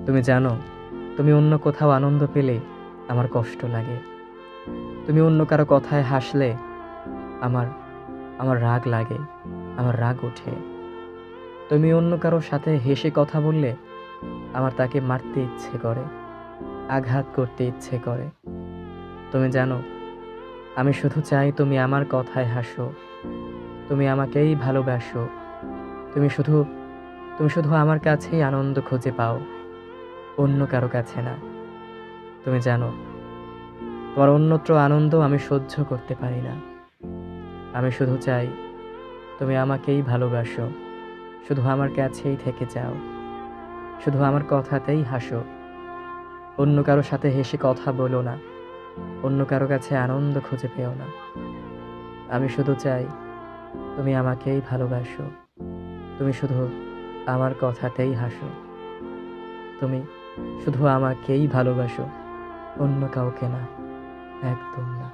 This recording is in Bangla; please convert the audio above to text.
তুমি জানো, তুমি অন্য কোথাও আনন্দ পেলে আমার কষ্ট লাগে। তুমি অন্য কারো কথায় হাসলে আমার আমার রাগ লাগে, আমার রাগ ওঠে। তুমি অন্য কারো সাথে হেসে কথা বললে আমার তাকে মারতে ইচ্ছে করে, আঘাত করতে ইচ্ছে করে। তুমি জানো, আমি শুধু চাই তুমি আমার কথায় হাসো, তুমি আমাকেই ভালোবাসো। তুমি শুধু তুমি শুধু আমার কাছেই আনন্দ খুঁজে পাও, অন্য কারো কাছে না। তুমি জানো, তোমার অন্যত্র আনন্দ আমি সহ্য করতে পারি না। আমি শুধু চাই তুমি আমাকেই ভালোবাসো, শুধু আমার কাছেই থেকে যাও, শুধু আমার কথাতেই হাসো। অন্য কারো সাথে হেসে কথা বলো না, অন্য কারো কাছে আনন্দ খুঁজে পেও না। আমি শুধু চাই তুমি আমাকেই ভালোবাসো, তুমি শুধু আমার কথাতেই হাসো। তুমি শুধু আমাকেই ভালোবাসো, অন্য কাউকে না, একদম না।